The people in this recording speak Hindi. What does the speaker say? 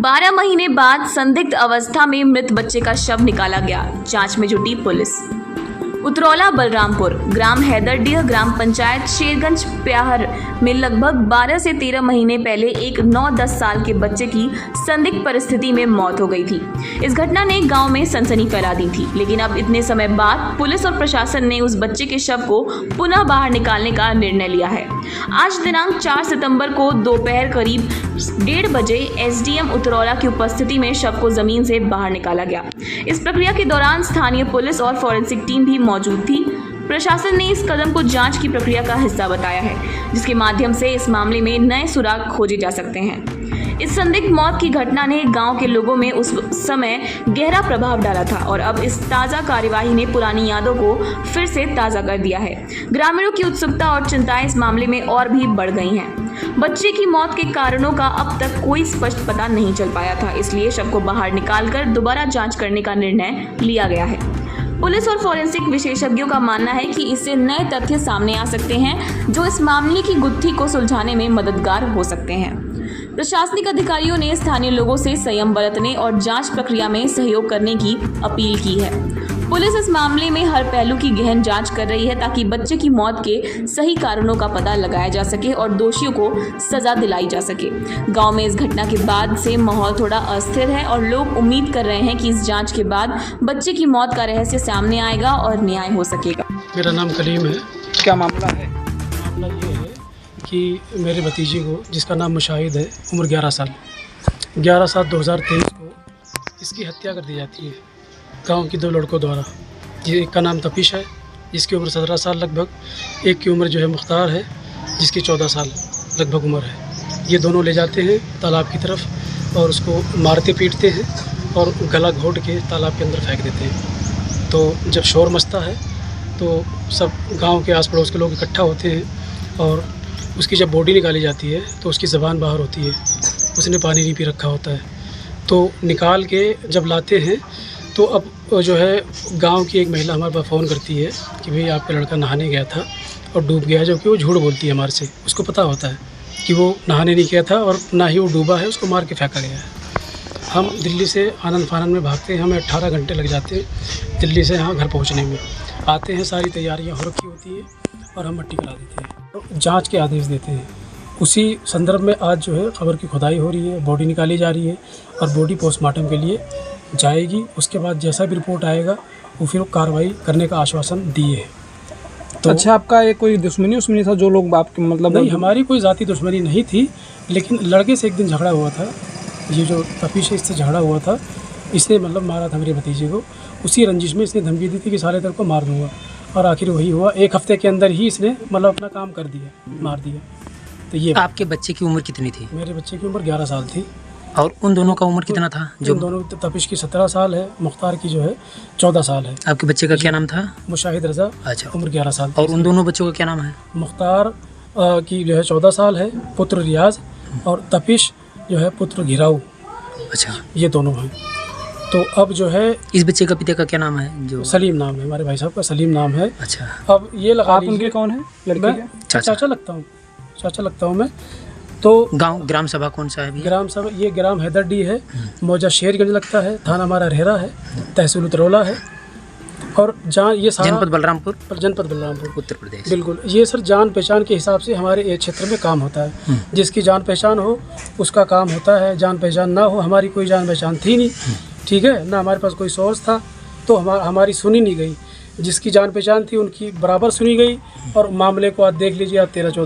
12 महीने बाद संदिग्ध अवस्था में मृत बच्चे का शव निकाला गया। जांच में जुटी पुलिस। उतरौला बलरामपुर ग्राम हैदरडीह ग्राम पंचायत शेरगंज प्याहर में लगभग 12 से 13 महीने पहले एक 9-10 साल के बच्चे की संदिग्ध परिस्थिति में मौत हो गई थी। इस घटना ने गांव में सनसनी फैला दी थी, लेकिन अब इतने समय बाद पुलिस और प्रशासन ने उस बच्चे के शव को पुनः बाहर निकालने का निर्णय लिया है। आज दिनांक 4 सितंबर को दोपहर करीब 1:30 बजे एसडीएम उतरौला की उपस्थिति में शव को जमीन से बाहर निकाला गया। इस प्रक्रिया के दौरान स्थानीय पुलिस और फॉरेंसिक टीम भी मौजूद थी। प्रशासन ने इस कदम को जांच की प्रक्रिया का हिस्सा बताया है, जिसके माध्यम से इस मामले में नए सुराग खोजे जा सकते हैं। इस संदिग्ध मौत की घटना ने गांव के लोगों में उस समय गहरा प्रभाव डाला था और अब इस ताज़ा कार्यवाही ने पुरानी यादों को फिर से ताज़ा कर दिया है। ग्रामीणों की उत्सुकता और चिंताएं इस मामले में और भी बढ़ गई हैं। बच्चे की मौत के कारणों का अब तक कोई स्पष्ट पता नहीं चल पाया था, इसलिए शव को बाहर निकालकर दोबारा जांच करने का निर्णय लिया गया है। पुलिस और फॉरेंसिक विशेषज्ञों का मानना है कि इससे नए तथ्य सामने आ सकते हैं, जो इस मामले की गुत्थी को सुलझाने में मददगार हो सकते हैं। प्रशासनिक अधिकारियों ने स्थानीय लोगों से संयम बरतने और जांच प्रक्रिया में सहयोग करने की अपील की है। पुलिस इस मामले में हर पहलू की गहन जांच कर रही है, ताकि बच्चे की मौत के सही कारणों का पता लगाया जा सके और दोषियों को सजा दिलाई जा सके। गांव में इस घटना के बाद से माहौल थोड़ा अस्थिर है और लोग उम्मीद कर रहे हैं कि इस जांच के बाद बच्चे की मौत का रहस्य सामने आएगा और न्याय हो सकेगा। मेरा नाम कलीम है। क्या मामला है? मामला ये है कि मेरे भतीजे को, जिसका नाम मुशाहिद है, उम्र 11 साल 2023 को इसकी हत्या कर दी जाती है गांव के 2 लड़कों द्वारा। एक का नाम तपिश है, जिसकी उम्र 17 साल लगभग। एक की उम्र जो है मुख्तार है, जिसकी 14 साल लगभग उम्र है। ये दोनों ले जाते हैं तालाब की तरफ और उसको मारते पीटते हैं और गला घोट के तालाब के अंदर फेंक देते हैं। तो जब शोर मचता है तो सब गांव के आस पड़ोस के लोग इकट्ठा होते हैं और उसकी जब बॉडी निकाली जाती है तो उसकी ज़बान बाहर होती है, उसने पानी नहीं पी रखा होता है। तो निकाल के जब लाते हैं तो अब जो है गांव की एक महिला हमारे पास फ़ोन करती है कि भाई आपका लड़का नहाने गया था और डूब गया, जो कि वो झूठ बोलती है हमारे से। उसको पता होता है कि वो नहाने नहीं गया था और ना ही वो डूबा है, उसको मार के फेंका गया है। हम दिल्ली से आनंद फानन में भागते हैं, हमें 18 घंटे लग जाते हैं दिल्ली से यहाँ घर पहुँचने में। आते हैं, सारी तैयारियाँ हो रखी होती है और हम मट्टी करा देते हैं, तो जाँच के आदेश देते हैं। उसी संदर्भ में आज जो है खबर की खुदाई हो रही है, बॉडी निकाली जा रही है और बॉडी पोस्टमार्टम के लिए जाएगी। उसके बाद जैसा भी रिपोर्ट आएगा वो फिर कार्रवाई करने का आश्वासन दिए है। तो अच्छा, आपका ये कोई दुश्मनी था जो लोग आपके मतलब? नहीं, हमारी कोई ज़ाती दुश्मनी नहीं थी, लेकिन लड़के से एक दिन झगड़ा हुआ था। ये जो तपिश है, इससे झगड़ा हुआ था, इसने मतलब मारा था मेरे भतीजे को। उसी रंजिश में इसने धमकी दी थी कि साले तेरे को मार दूंगा, और आखिर वही हुआ। 1 हफ्ते के अंदर ही इसने मतलब अपना काम कर दिया, मार दिया। तो ये आपके बच्चे की उम्र कितनी थी? मेरे बच्चे की उम्र 11 साल थी। और उन दोनों का उम्र कितना था? जो दोनों, तपिश की 17 साल है, मुख्तार की जो है 14 साल है। आपके बच्चे का क्या नाम था? मुशाहिद रजा। अच्छा, उम्र 11 साल। और उन दोनों बच्चों का क्या नाम है? मुख्तार की जो है 14 साल है, पुत्र रियाज, और तपिश जो है पुत्र घिराऊ। अच्छा, ये दोनों हैं। तो अब जो है इस बच्चे का पिता का क्या नाम है? जो सलीम नाम है, हमारे भाई साहब का सलीम नाम है। अच्छा, अब ये लगा, आप उनके कौन है? लड़के के चाचा लगता हूँ, चाचा लगता हूँ मैं। तो ग्राम सभा कौन सा है? ग्राम सभा ये ग्राम हैदरडी है, मौजा शेरगंज लगता है, थाना हमारा रहरा है, तहसील उतरौला है, और जहाँ ये सारा जनपद बलरामपुर, उत्तर प्रदेश। बिल्कुल। ये सर जान पहचान के हिसाब से हमारे ये क्षेत्र में काम होता है। जिसकी जान पहचान हो उसका काम होता है, जान पहचान ना हो, हमारी कोई जान पहचान थी नहीं, ठीक है ना, हमारे पास कोई सोर्स था, तो हमारी सुनी नहीं गई। जिसकी जान पहचान थी उनकी बराबर सुनी गई, और मामले को आज देख लीजिए आप 13-14